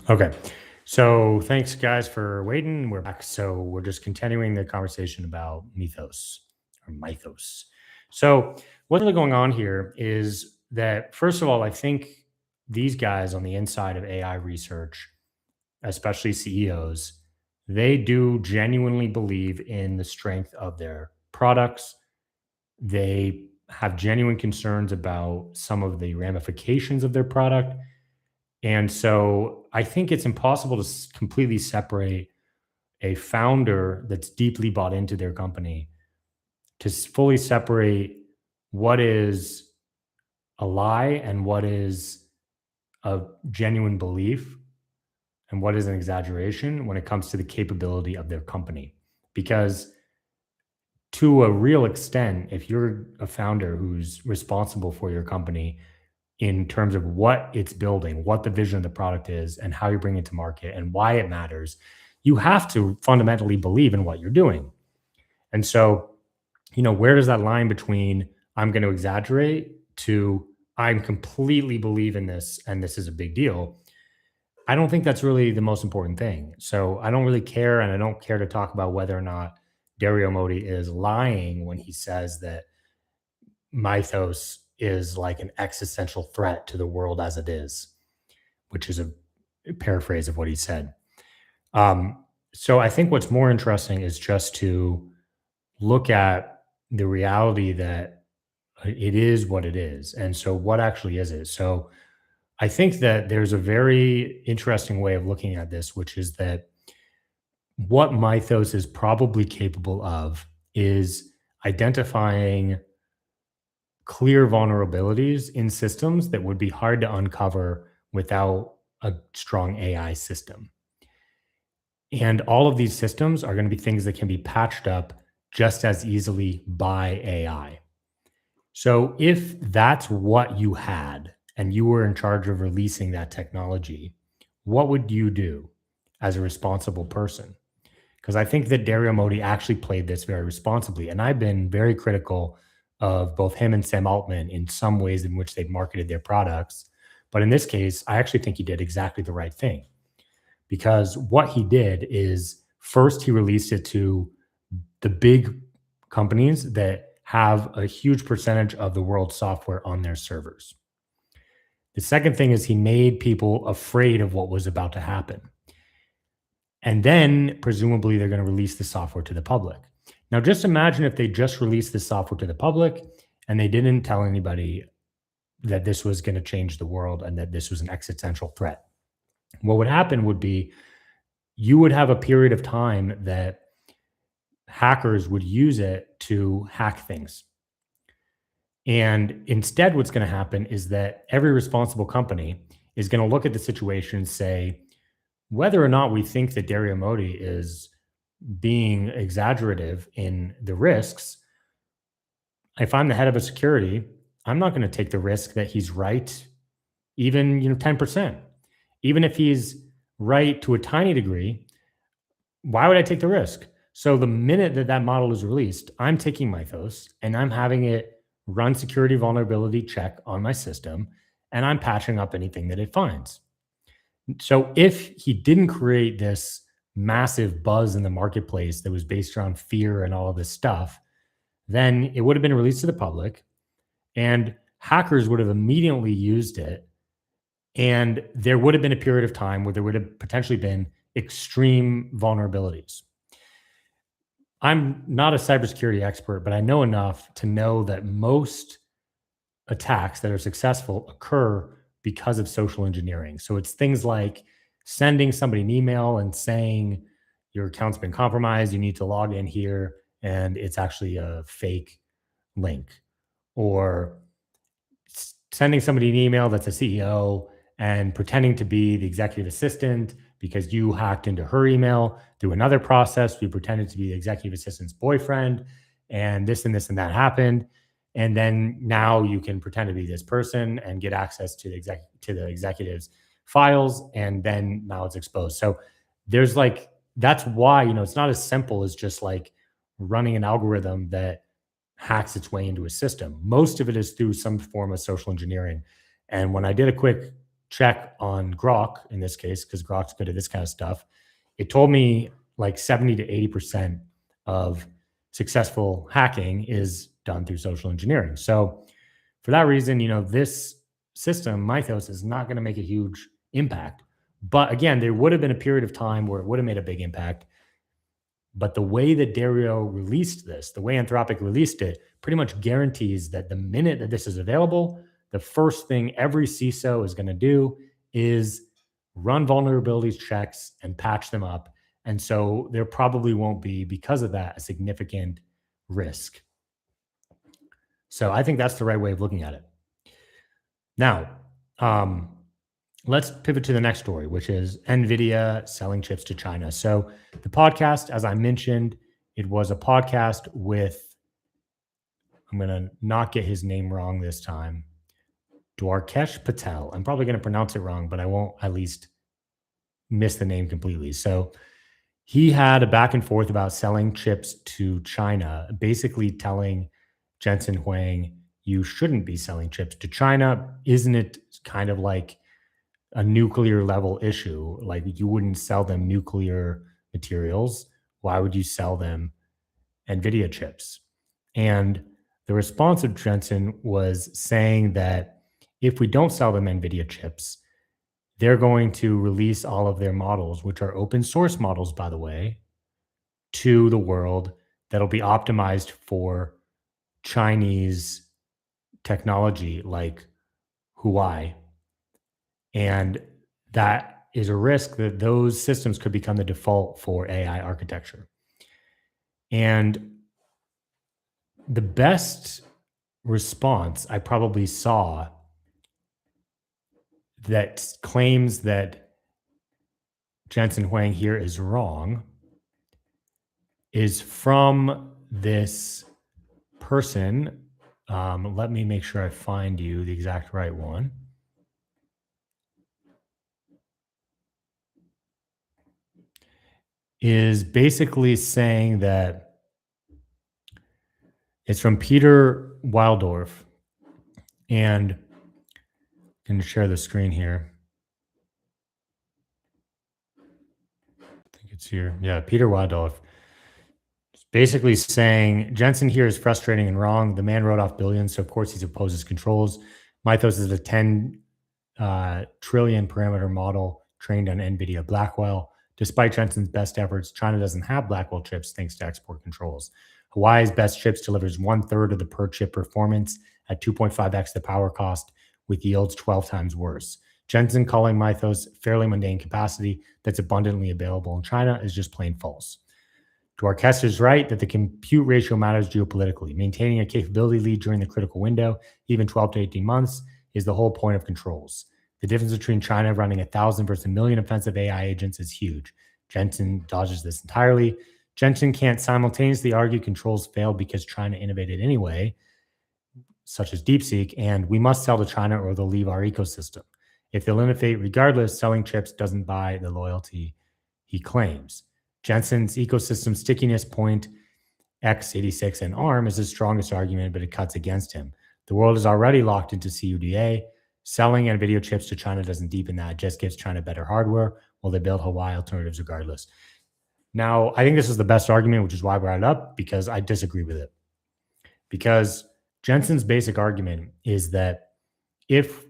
Okay. So thanks guys for waiting. We're back. So we're just continuing the conversation about Mythos or Mythos. So what's really going on here is that first of all, I think these guys on the inside of AI research, especially CEOs, they do genuinely believe in the strength of their products. They have genuine concerns about some of the ramifications of their product, and so I think it's impossible to completely separate a founder that's deeply bought into their company to fully separate what is a lie and what is a genuine belief and what is an exaggeration when it comes to the capability of their company. Because to a real extent, if you're a founder who's responsible for your company in terms of what it's building, what the vision of the product is, and how you bring it to market and why it matters, you have to fundamentally believe in what you're doing. And so, where does that line between I'm going to exaggerate to I'm completely believe in this and this is a big deal? I don't think that's really the most important thing. So I don't really care, and I don't care to talk about whether or not Dario Modi is lying when he says that Mythos is like an existential threat to the world as it is, which is a paraphrase of what he said. So I think what's more interesting is just to look at the reality that it is what it is. And so, what actually is it? So, I think that there's a very interesting way of looking at this, which is that what Mythos is probably capable of is identifying clear vulnerabilities in systems that would be hard to uncover without a strong AI system. And all of these systems are going to be things that can be patched up just as easily by AI. So if that's what you had and you were in charge of releasing that technology, what would you do as a responsible person? Because I think that Dario Modi actually played this very responsibly. And I've been very critical of both him and Sam Altman in some ways in which they've marketed their products. But in this case, I actually think he did exactly the right thing because what he did is first he released it to the big companies that have a huge percentage of the world's software on their servers. The second thing is he made people afraid of what was about to happen. And then presumably they're going to release the software to the public. Now, just imagine if they just released the software to the public and they didn't tell anybody that this was going to change the world and that this was an existential threat. What would happen would be you would have a period of time that hackers would use it to hack things. And instead, what's going to happen is that every responsible company is going to look at the situation and say, whether or not we think that Dario Modi is being exaggerative in the risks, if I'm the head of a security, I'm not going to take the risk that he's right, even 10%. Even if he's right to a tiny degree, why would I take the risk? So the minute that that model is released, I'm taking Mythos and I'm having it run security vulnerability check on my system, and I'm patching up anything that it finds. So if he didn't create this massive buzz in the marketplace that was based around fear and all of this stuff, then it would have been released to the public and hackers would have immediately used it. And there would have been a period of time where there would have potentially been extreme vulnerabilities. I'm not a cybersecurity expert, but I know enough to know that most attacks that are successful occur because of social engineering. So it's things like sending somebody an email and saying your account's been compromised, you need to log in here, and it's actually a fake link. Or sending somebody an email that's a CEO and pretending to be the executive assistant because you hacked into her email through another process. We pretended to be the executive assistant's boyfriend, and this and that happened. And then now you can pretend to be this person and get access to the executive's files, and then now it's exposed. So there's like that's why it's not as simple as just like running an algorithm that hacks its way into a system. Most of it is through some form of social engineering. And when I did a quick check on Grok in this case, because Grok's good at this kind of stuff, it told me like 70 to 80% of successful hacking is done through social engineering. So for that reason, this system, Mythos, is not going to make a huge impact. But again, there would have been a period of time where it would have made a big impact. But the way that Dario released this, the way Anthropic released it, pretty much guarantees that the minute that this is available, the first thing every CISO is going to do is run vulnerabilities checks and patch them up. And so there probably won't be, because of that, a significant risk. So I think that's the right way of looking at it. Now, let's pivot to the next story, which is NVIDIA selling chips to China. So the podcast, as I mentioned, it was a podcast with, I'm going to not get his name wrong this time, Dwarkesh Patel. I'm probably going to pronounce it wrong, but I won't at least miss the name completely. So he had a back and forth about selling chips to China, basically telling Jensen Huang, you shouldn't be selling chips to China. Isn't it kind of like a nuclear level issue? Like, you wouldn't sell them nuclear materials. Why would you sell them NVIDIA chips? And the response of Jensen was saying that if we don't sell them NVIDIA chips, they're going to release all of their models, which are open source models, by the way, to the world that'll be optimized for Chinese technology like Huawei. And that is a risk that those systems could become the default for AI architecture. And the best response I probably saw that claims that Jensen Huang here is wrong is from this person. Let me make sure I find you the exact right one. Is basically saying that it's from Peter Wildorf, and I'm going to share the screen here. I think it's here. Yeah, Peter Wildorf. Basically saying Jensen here is frustrating and wrong. The man wrote off billions, so of course he opposes controls. Mythos is a 10 trillion parameter model trained on NVIDIA Blackwell. Despite Jensen's best efforts, China doesn't have Blackwell chips thanks to export controls. Hawaii's best chips delivers 1/3 of the per chip performance at 2.5x the power cost, with yields 12 times worse. Jensen calling Mythos fairly mundane capacity that's abundantly available in China is just plain false. Dwarkesh is right that the compute ratio matters geopolitically. Maintaining a capability lead during the critical window, even 12 to 18 months, is the whole point of controls. The difference between China running 1,000 versus a million offensive AI agents is huge. Jensen dodges this entirely. Jensen can't simultaneously argue controls failed because China innovated anyway, such as DeepSeek, and we must sell to China or they'll leave our ecosystem. If they'll innovate regardless, selling chips doesn't buy the loyalty he claims. Jensen's ecosystem stickiness point, x86 and ARM, is his strongest argument, but it cuts against him. The world is already locked into CUDA. Selling NVIDIA chips to China doesn't deepen that. It just gives China better hardware while they build Hawaii alternatives regardless. Now, I think this is the best argument, which is why I brought it up, because I disagree with it. Because Jensen's basic argument is that if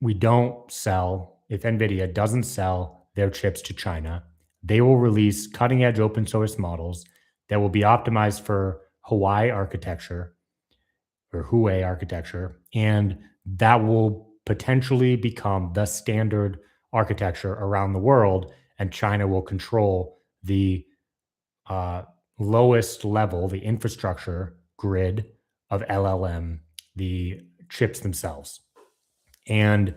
NVIDIA doesn't sell their chips to China, they will release cutting edge open source models that will be optimized for Hawaii architecture or Huawei architecture, and that will potentially become the standard architecture around the world, and China will control the lowest level, the infrastructure grid of LLM, the chips themselves. And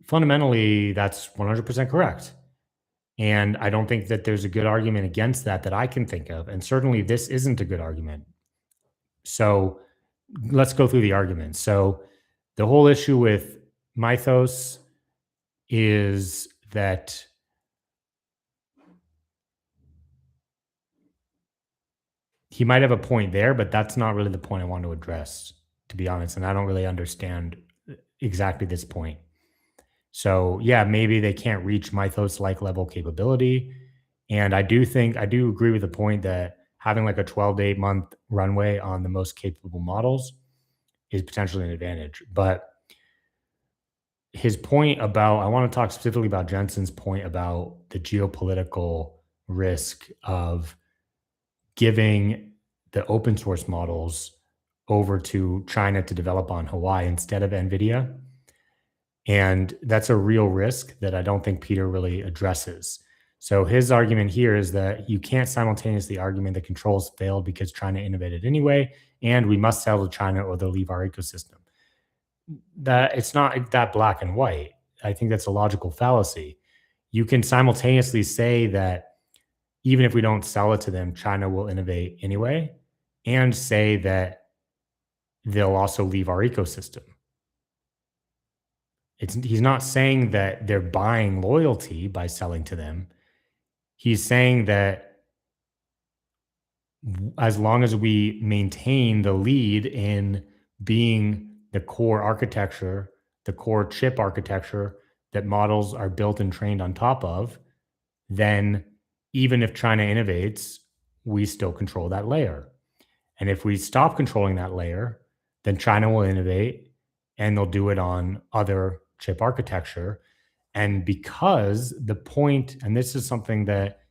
fundamentally, that's 100% correct. And I don't think that there's a good argument against that I can think of. And certainly this isn't a good argument. So let's go through the arguments. So the whole issue with Mythos is that he might have a point there, but that's not really the point I want to address, to be honest. And I don't really understand exactly this point. So yeah, maybe they can't reach Mythos like level capability. And I do agree with the point that having like a 12 to 8 month runway on the most capable models is potentially an advantage. But his point about, I want to talk specifically about Jensen's point about the geopolitical risk of giving the open source models over to China to develop on Hawaii instead of NVIDIA. And that's a real risk that I don't think Peter really addresses. So his argument here is that you can't simultaneously argument the controls failed because China innovated anyway, and we must sell to China or they'll leave our ecosystem. That it's not that black and white. I think that's a logical fallacy. You can simultaneously say that even if we don't sell it to them, China will innovate anyway, and say that they'll also leave our ecosystem. He's not saying that they're buying loyalty by selling to them. He's saying that as long as we maintain the lead in being the core architecture, the core chip architecture that models are built and trained on top of, then even if China innovates, we still control that layer. And if we stop controlling that layer, then China will innovate and they'll do it on other chip architecture. And because the point, and this is something that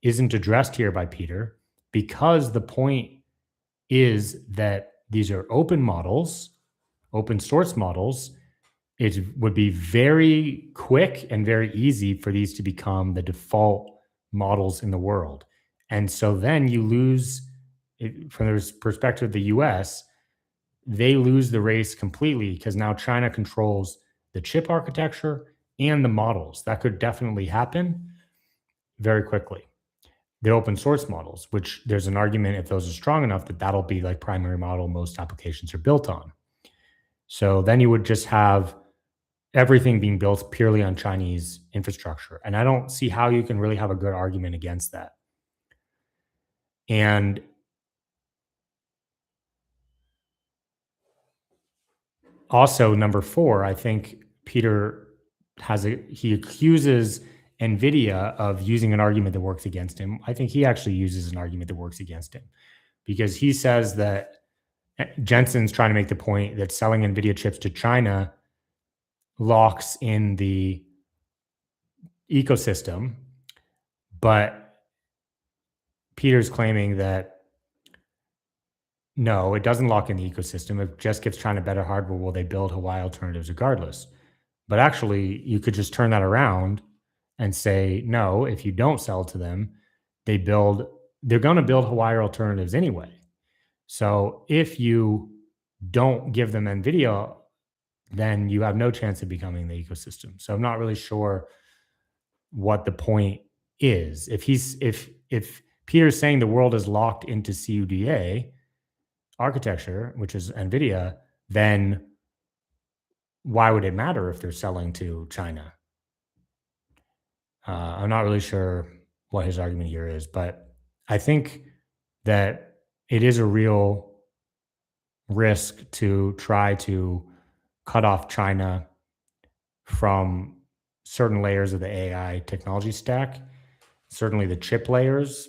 isn't addressed here by Peter, because the point is that these are open models, open source models, it would be very quick and very easy for these to become the default models in the world. And so then you lose, from the perspective of the US, they lose the race completely because now China controls the chip architecture and the models. That could definitely happen very quickly. The open source models, which there's an argument if those are strong enough that that'll be like primary model most applications are built on. So then you would just have everything being built purely on Chinese infrastructure. And I don't see how you can really have a good argument against that. And also, number four, I think Peter he accuses NVIDIA of using an argument that works against him. I think he actually uses an argument that works against him because he says that Jensen's trying to make the point that selling NVIDIA chips to China locks in the ecosystem, but Peter's claiming that no, it doesn't lock in the ecosystem. It just gives China better hardware while they build Hawaii alternatives regardless. But actually, you could just turn that around and say, no, if you don't sell to them, they're going to build Hawaii alternatives anyway. So if you don't give them NVIDIA, then you have no chance of becoming the ecosystem. So I'm not really sure what the point is. If Peter's saying the world is locked into CUDA architecture, which is NVIDIA, then why would it matter if they're selling to China? I'm not really sure what his argument here is, but I think that it is a real risk to try to cut off China from certain layers of the AI technology stack, certainly the chip layers,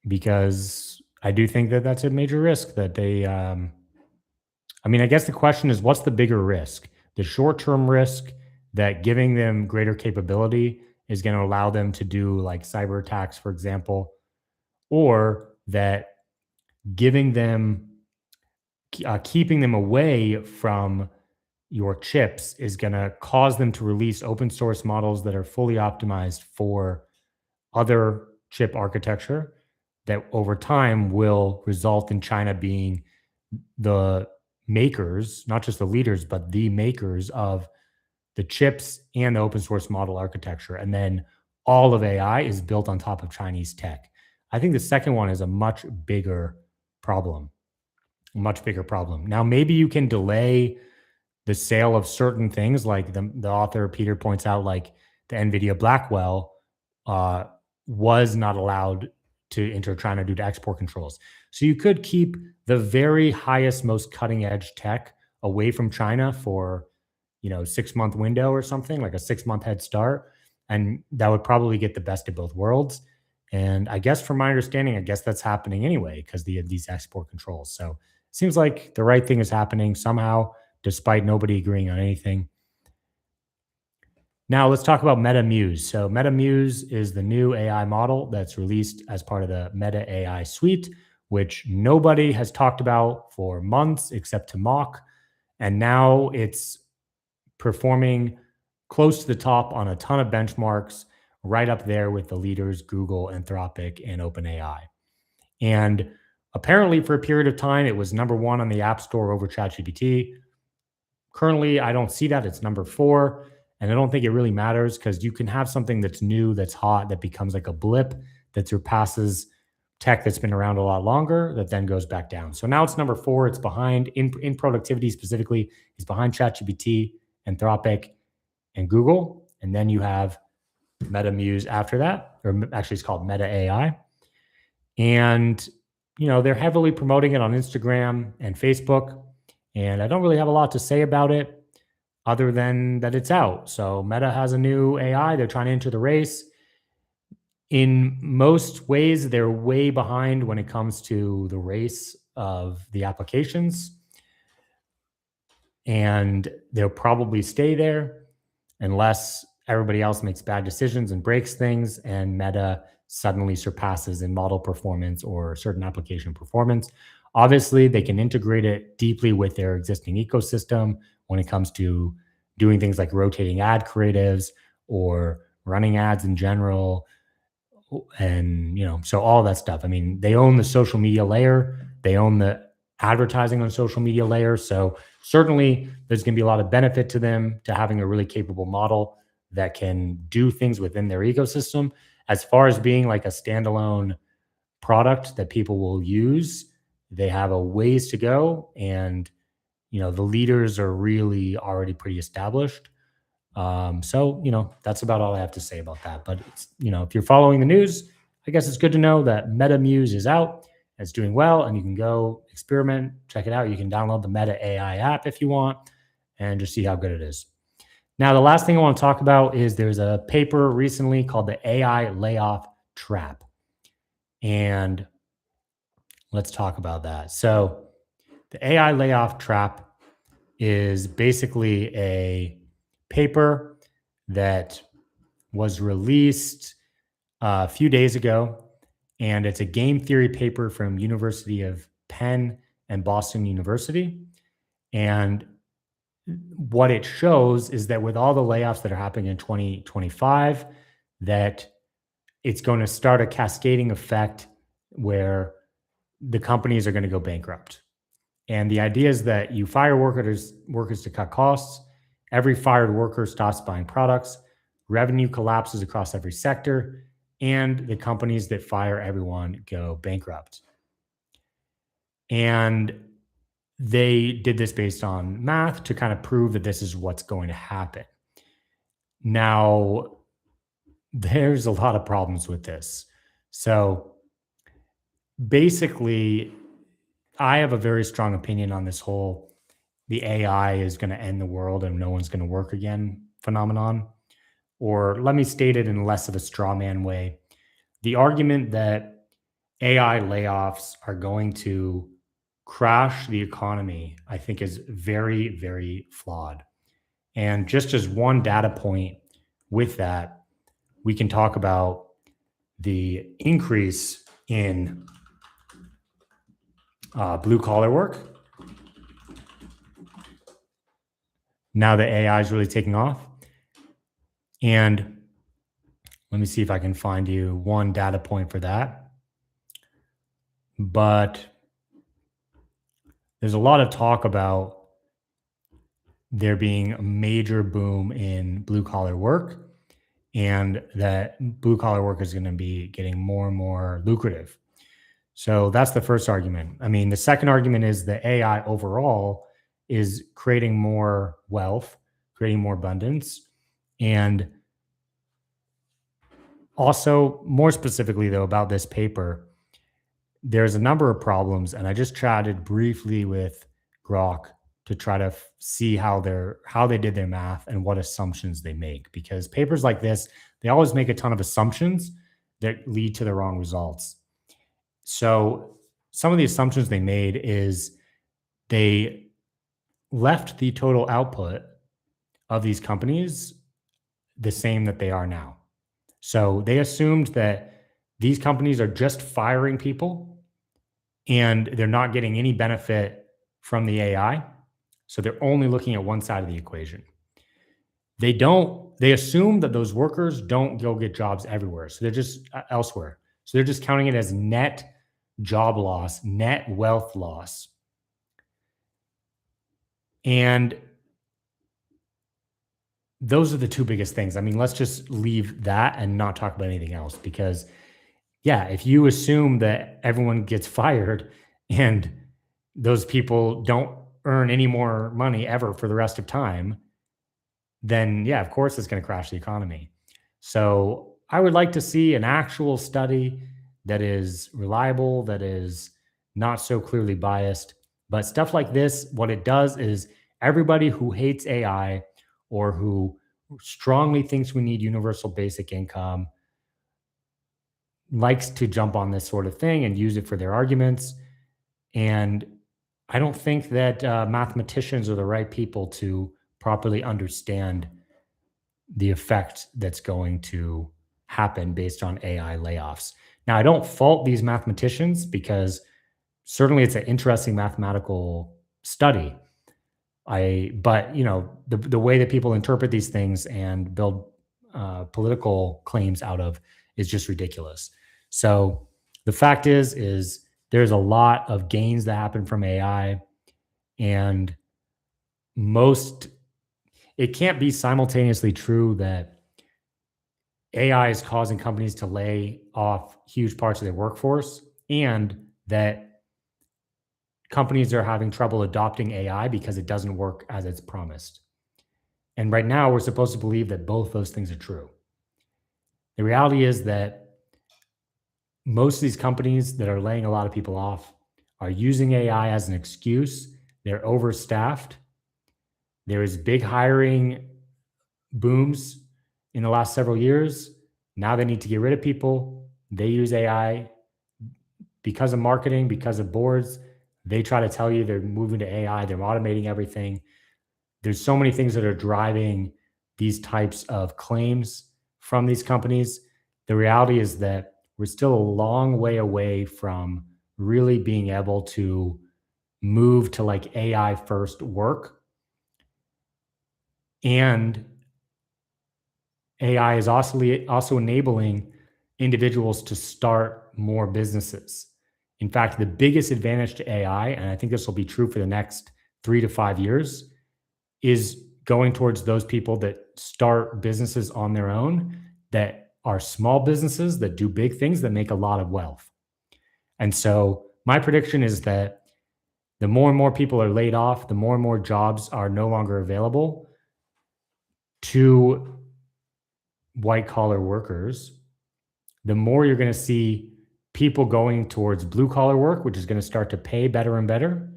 because I do think that that's a major risk that I mean, I guess the question is what's the bigger risk? The short term risk that giving them greater capability is going to allow them to do like cyber attacks, for example, or that giving them, keeping them away from your chips is going to cause them to release open source models that are fully optimized for other chip architecture that over time will result in China being the makers, not just the leaders, but the makers of the chips and the open source model architecture. And then all of AI is built on top of Chinese tech. I think the second one is a much bigger problem, much bigger problem. Now, maybe you can delay the sale of certain things, like the author Peter points out, like the NVIDIA Blackwell uh, was not allowed to enter China due to export controls. So you could keep the very highest, most cutting edge tech away from China for 6-month window or something, like a 6-month head start. And that would probably get the best of both worlds. And I guess from my understanding, I guess that's happening anyway because they have these export controls. So it seems like the right thing is happening somehow, despite nobody agreeing on anything. Now let's talk about MetaMuse. So MetaMuse is the new AI model that's released as part of the Meta AI suite, which nobody has talked about for months except to mock. And now it's performing close to the top on a ton of benchmarks, right up there with the leaders Google, Anthropic, and OpenAI. And apparently, for a period of time, it was number one on the App Store over ChatGPT. Currently, I don't see that. It's number four. And I don't think it really matters because you can have something that's new, that's hot, that becomes like a blip that surpasses tech that's been around a lot longer, that then goes back down. So now it's number four. It's behind in productivity specifically, it's behind ChatGPT, Anthropic, and Google. And then you have MetaMuse after that, or actually it's called Meta AI. And, they're heavily promoting it on Instagram and Facebook. And I don't really have a lot to say about it other than that it's out. So Meta has a new AI. They're trying to enter the race. In most ways, they're way behind when it comes to the race of the applications. And they'll probably stay there unless everybody else makes bad decisions and breaks things and Meta suddenly surpasses in model performance or certain application performance. Obviously, they can integrate it deeply with their existing ecosystem when it comes to doing things like rotating ad creatives or running ads in general. And, so all that stuff. I mean, they own the social media layer, they own the advertising on social media layer. So certainly there's going to be a lot of benefit to them to having a really capable model that can do things within their ecosystem. As far as being like a standalone product that people will use, they have a ways to go. And, the leaders are really already pretty established. So, that's about all I have to say about that. But, if you're following the news, I guess it's good to know that MetaMuse is out. It's doing well, and you can go experiment, check it out. You can download the Meta AI app if you want and just see how good it is. Now, the last thing I want to talk about is there's a paper recently called the AI layoff trap. And let's talk about that. So, the AI layoff trap is basically a paper that was released a few days ago, and it's a game theory paper from University of Penn and Boston University. And what it shows is that with all the layoffs that are happening in 2025, that it's going to start a cascading effect where the companies are going to go bankrupt. And the idea is that you fire workers to cut costs. Every fired worker stops buying products. Revenue collapses across every sector, and the companies that fire everyone go bankrupt. And they did this based on math to kind of prove that this is what's going to happen. Now, there's a lot of problems with this. So basically, I have a very strong opinion on this whole the AI is going to end the world and no one's going to work again phenomenon. Or let me state it in less of a straw man way. The argument that AI layoffs are going to crash the economy, I think, is very, very flawed. And just as one data point with that, we can talk about the increase in blue collar work. Now that AI is really taking off. And let me see if I can find you one data point for that. But there's a lot of talk about there being a major boom in blue collar work and that blue collar work is going to be getting more and more lucrative. So that's the first argument. I mean, the second argument is that AI overall is creating more wealth, creating more abundance. And also, more specifically, though, about this paper, there's a number of problems. And I just chatted briefly with Grok to try to see how they did their math and what assumptions they make, because papers like this, they always make a ton of assumptions that lead to the wrong results. So some of the assumptions they made is they left the total output of these companies the same that they are now. So they assumed that these companies are just firing people and they're not getting any benefit from the AI. So they're only looking at one side of the equation. They assume that those workers don't go get jobs everywhere. So they're just elsewhere. So they're just counting it as net job loss, net wealth loss. And those are the two biggest things. I mean, let's just leave that and not talk about anything else, because yeah, if you assume that everyone gets fired and those people don't earn any more money ever for the rest of time, then yeah, of course it's going to crash the economy. So I would like to see an actual study that is reliable, that is not so clearly biased. But stuff like this, what it does is everybody who hates AI or who strongly thinks we need universal basic income likes to jump on this sort of thing and use it for their arguments. And I don't think that mathematicians are the right people to properly understand the effect that's going to happen based on AI layoffs. Now, I don't fault these mathematicians, because certainly it's an interesting mathematical study. But the way that people interpret these things and build political claims out of is just ridiculous. So the fact is there's a lot of gains that happen from AI, and most it can't be simultaneously true that AI is causing companies to lay off huge parts of their workforce and that companies are having trouble adopting AI because it doesn't work as it's promised. And right now, we're supposed to believe that both those things are true. The reality is that most of these companies that are laying a lot of people off are using AI as an excuse. They're overstaffed. There is big hiring booms in the last several years. Now they need to get rid of people. They use AI because of marketing, because of boards. They try to tell you they're moving to AI, they're automating everything. There's so many things that are driving these types of claims from these companies. The reality is that we're still a long way away from really being able to move to like AI first work. And AI is also enabling individuals to start more businesses. In fact, the biggest advantage to AI, and I think this will be true for the next 3 to 5 years, is going towards those people that start businesses on their own, that are small businesses that do big things that make a lot of wealth. And so my prediction is that the more and more people are laid off, the more and more jobs are no longer available to white collar workers, the more you're going to see people going towards blue collar work, which is going to start to pay better and better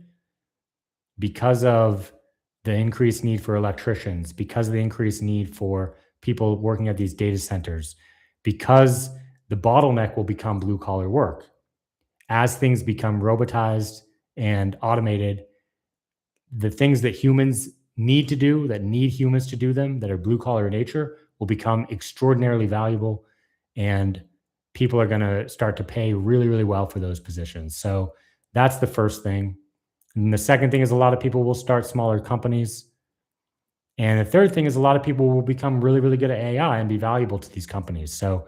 because of the increased need for electricians, because of the increased need for people working at these data centers, because the bottleneck will become blue collar work. As things become robotized and automated, the things that humans need to do, that need humans to do them, that are blue collar in nature, will become extraordinarily valuable. And people are going to start to pay really, really well for those positions. So that's the first thing. And the second thing is a lot of people will start smaller companies. And the third thing is a lot of people will become really, really good at AI and be valuable to these companies. So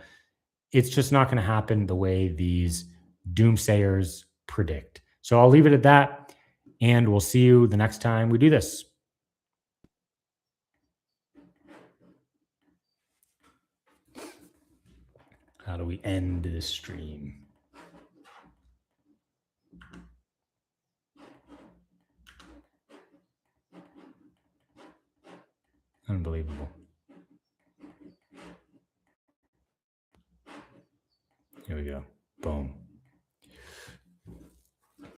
it's just not going to happen the way these doomsayers predict. So I'll leave it at that. And we'll see you the next time we do this. How do we end this stream? Unbelievable.